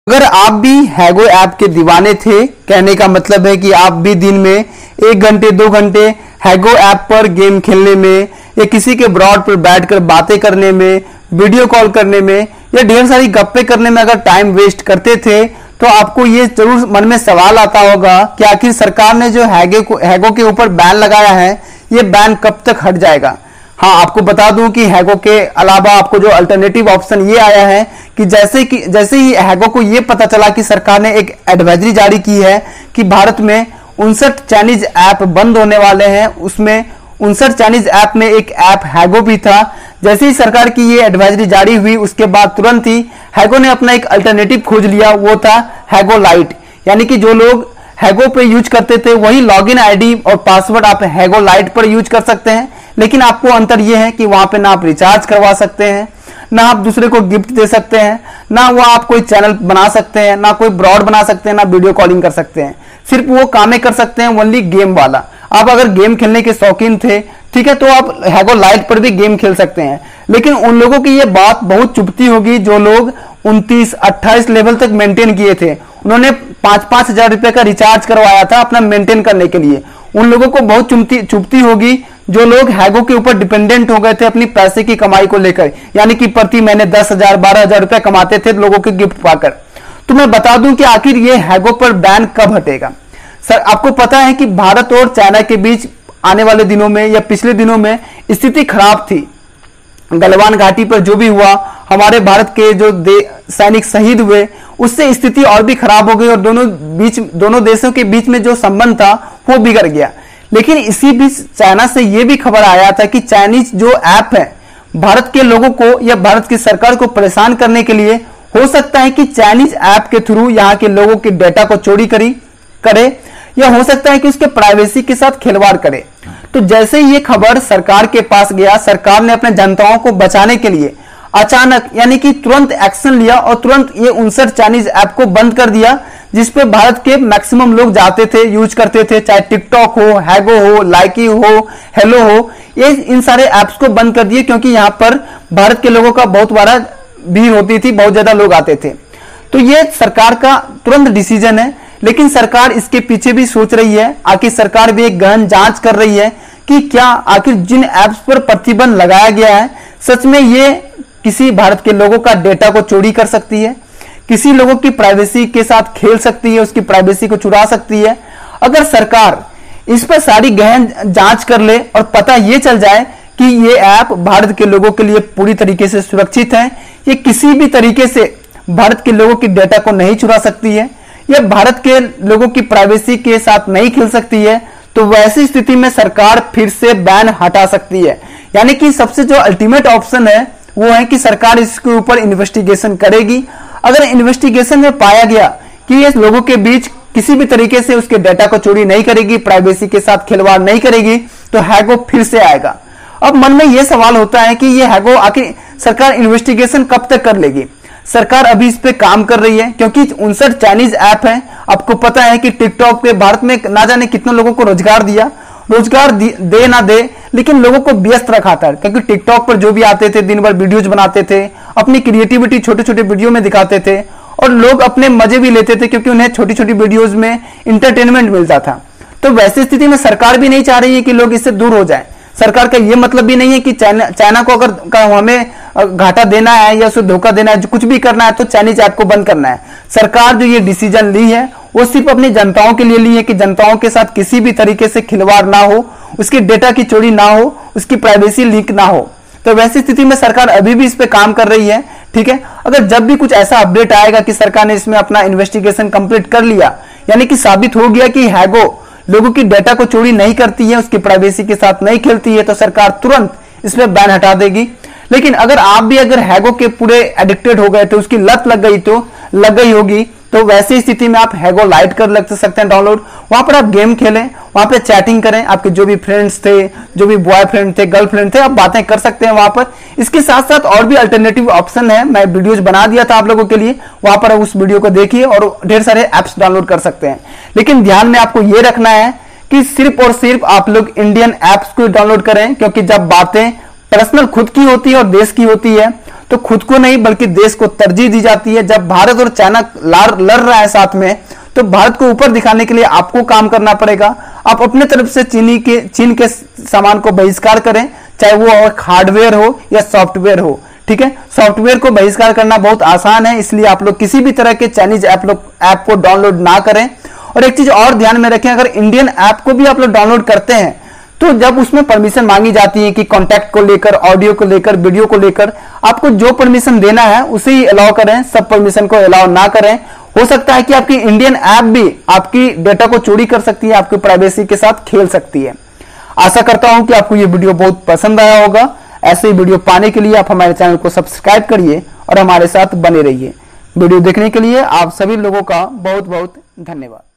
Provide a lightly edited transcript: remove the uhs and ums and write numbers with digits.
अगर आप भी हैगो ऐप के दीवाने थे, कहने का मतलब है कि आप भी दिन में 1 घंटे 2 घंटे हैगो ऐप पर गेम खेलने में या किसी के ब्रॉड पर बैठकर बातें करने में, वीडियो कॉल करने में या ढेर सारी गप्पे करने में अगर टाइम वेस्ट करते थे तो आपको ये जरूर मन में सवाल आता होगा कि आखिर सरकार ने जो हैगो के ऊपर बैन लगाया है, ये बैन कब तक हट जाएगा। हाँ, आपको बता दूं कि हैगो के अलावा आपको जो अल्टरनेटिव ऑप्शन ये आया है कि जैसे ही हैगो को ये पता चला कि सरकार ने एक एडवाइजरी जारी की है कि भारत में 59 चाइनीज ऐप बंद होने वाले हैं, उसमें 59 चाइनीज ऐप में एक ऐप हैगो भी था। जैसे ही सरकार की ये एडवाइजरी जारी हुई उसके बाद तुरंत ही हैगो ने अपना एक अल्टरनेटिव खोज लिया, वो था हैगो लाइट। यानी कि जो लोग हैगो पे यूज करते थे वही लॉगिन आईडी और पासवर्ड आप हैगो लाइट पर यूज कर सकते हैं, लेकिन आपको अंतर यह है कि वहां पे ना आप रिचार्ज करवा सकते हैं, ना आप दूसरे को गिफ्ट दे सकते हैं, ना वो आप कोई चैनल बना सकते हैं, ना कोई ब्रॉड बना सकते हैं, ना वीडियो कॉलिंग कर सकते हैं। सिर्फ वो कामें कर सकते हैं ओनली गेम वाला। आप अगर गेम खेलने के शौकीन थे, ठीक है, तो आप हैगो लाइट पर भी गेम खेल सकते हैं। लेकिन उन लोगों की ये बात बहुत चुभती होगी जो लोग 29-28 लेवल तक मेंटेन किए थे। उन्होंने 5-5 हजार रुपए का रिचार्ज करवाया था अपना मेंटेन करने के लिए। उन लोगों को बहुत चुभती होगी जो लोग हैगो के ऊपर डिपेंडेंट हो गए थे अपनी पैसे की कमाई को लेकर, यानी कि प्रति महीने 10,000 12,000 रुपए कमाते थे लोगों के गिफ्ट पाकर। तो मैं बता दूं कि आखिर ये हैगो पर बैन कब हटेगा। सर, आपको पता है कि भारत और चाइना के बीच आने वाले दिनों में या पिछले दिनों में स्थिति खराब थी। गलवान घाटी पर जो भी हुआ, हमारे भारत के जो सैनिक शहीद हुए, उससे स्थिति और भी खराब हो गई और दोनों देशों के बीच में जो संबंध था वो बिगड़ गया। लेकिन इसी बीच चाइना से यह भी खबर आया था कि चाइनीज जो ऐप है भारत के लोगों को या भारत की सरकार को परेशान करने के लिए, हो सकता है कि चाइनीज ऐप के थ्रू यहाँ के लोगों के डेटा को चोरी करे या हो सकता है कि उसके प्राइवेसी के साथ खिलवाड़ करे। तो जैसे ही ये खबर सरकार के पास गया, सरकार ने अपने जनताओं को बचाने के लिए अचानक यानी कि तुरंत एक्शन लिया और तुरंत ये 59 चाइनीज ऐप को बंद कर दिया जिसपे भारत के मैक्सिमम लोग जाते थे, यूज करते थे, चाहे टिकटॉक हो, हैगो हो, लाइकी हो, हेलो हो, ये इन सारे ऐप्स को बंद कर दिए क्योंकि यहाँ पर भारत के लोगों का बहुत बड़ा भीड़ होती थी, बहुत ज्यादा लोग आते थे। तो ये सरकार का तुरंत डिसीजन है, लेकिन सरकार इसके पीछे भी सोच रही है। आखिर सरकार भी एक गहन जांच कर रही है कि क्या आखिर जिन ऐप्स पर प्रतिबंध लगाया गया है सच में ये किसी भारत के लोगों का डेटा को चोरी कर सकती है, किसी लोगों की प्राइवेसी के साथ खेल सकती है, उसकी प्राइवेसी को चुरा सकती है। अगर सरकार इस पर सारी गहन जांच कर ले और पता ये चल जाए कि ये ऐप भारत के लोगों के लिए पूरी तरीके से सुरक्षित है, ये किसी भी तरीके से भारत के लोगों की डेटा को नहीं चुरा सकती है, ये भारत के लोगों की प्राइवेसी के साथ नहीं खेल सकती है, तो वैसी स्थिति में सरकार फिर से बैन हटा सकती है। यानी कि सबसे जो अल्टीमेट ऑप्शन है वो है कि सरकार इसके ऊपर इन्वेस्टिगेशन करेगी। अगर इन्वेस्टिगेशन में पाया गया कि ये लोगों के बीच किसी भी तरीके से उसके डेटा को चोरी नहीं करेगी, प्राइवेसी के साथ खिलवाड़ नहीं करेगी, तो हैगो फिर से आएगा। अब मन में यह सवाल होता है कि ये हैगो आखिर सरकार इन्वेस्टिगेशन कब तक कर लेगी। सरकार अभी इस पे काम कर रही है क्योंकि 59 चाइनीज ऐप है। आपको पता है कि टिकटॉक पे भारत में ना जाने कितने लोगों को रोजगार दिया, रोजगार दे ना दे, लेकिन लोगों को व्यस्त रखा था क्योंकि टिकटॉक पर जो भी आते थे दिन भर वीडियोज बनाते थे, अपनी क्रिएटिविटी छोटे छोटे वीडियो में दिखाते थे और लोग अपने मजे भी लेते थे क्योंकि उन्हें छोटी छोटी वीडियोज में इंटरटेनमेंट मिलता था। तो वैसी स्थिति में सरकार भी नहीं चाह रही है कि लोग इससे दूर हो जाए। सरकार का यह मतलब भी नहीं है कि चाइना को अगर हमें घाटा देना है या उसे धोखा देना है, कुछ भी करना है तो चाइनीज ऐप को बंद करना है। सरकार जो ये डिसीजन ली है वो सिर्फ अपनी जनताओं के लिए ली है कि जनताओं के साथ किसी भी तरीके से खिलवाड़ ना हो, उसकी डेटा की चोरी ना हो, उसकी प्राइवेसी लीक ना हो। तो वैसी स्थिति में सरकार अभी भी इस पे काम कर रही है, ठीक है। अगर जब भी कुछ ऐसा अपडेट आएगा कि सरकार ने इसमें अपना इन्वेस्टिगेशन कंप्लीट कर लिया, यानी कि साबित हो गया कि हैगो लोगों की डेटा को चोरी नहीं करती है, उसकी प्राइवेसी के साथ नहीं खेलती है, तो सरकार तुरंत इसमें बैन हटा देगी। लेकिन अगर आप भी हैगो के पूरे एडिक्टेड हो गए थे, उसकी लत लग गई होगी, तो वैसी स्थिति में आप हैगो लाइट कर सकते हैं डाउनलोड। वहां पर आप गेम खेलें, वहां पे चैटिंग करें, आपके जो भी फ्रेंड्स थे, जो भी बॉयफ्रेंड थे, गर्लफ्रेंड थे, आप बातें कर सकते हैं वहां पर। इसके साथ साथ और भी अल्टरनेटिव ऑप्शन है, मैं वीडियोज बना दिया था आप लोगों के लिए, वहां पर उस वीडियो को देखिए और ढेर सारे ऐप्स डाउनलोड कर सकते हैं। लेकिन ध्यान में आपको ये रखना है कि सिर्फ और सिर्फ आप लोग इंडियन ऐप्स को डाउनलोड करें, क्योंकि जब बातें पर्सनल खुद की होती है और देश की होती है, तो खुद को नहीं बल्कि देश को तरजीह दी जाती है। जब भारत और चाइना लड़ रहा है साथ में, तो भारत को ऊपर दिखाने के लिए आपको काम करना पड़ेगा। आप अपने तरफ से चीन के सामान को बहिष्कार करें, चाहे वो हार्डवेयर हो या सॉफ्टवेयर हो। ठीक है, सॉफ्टवेयर को बहिष्कार करना बहुत आसान है, इसलिए आप लोग किसी भी तरह के चाइनीज ऐप को डाउनलोड ना करें। और एक चीज और ध्यान में रखें, अगर इंडियन ऐप को भी आप लोग डाउनलोड करते हैं तो जब उसमें परमिशन मांगी जाती है कि कॉन्टैक्ट को लेकर, ऑडियो को लेकर, वीडियो को लेकर, आपको जो परमिशन देना है उसे ही अलाउ करें, सब परमिशन को अलाउ ना करें। हो सकता है कि आपकी इंडियन ऐप भी आपकी डेटा को चोरी कर सकती है, आपकी प्राइवेसी के साथ खेल सकती है। आशा करता हूं कि आपको ये वीडियो बहुत पसंद आया होगा। ऐसे ही वीडियो पाने के लिए आप हमारे चैनल को सब्सक्राइब करिए और हमारे साथ बने रहिए। वीडियो देखने के लिए आप सभी लोगों का बहुत बहुत धन्यवाद।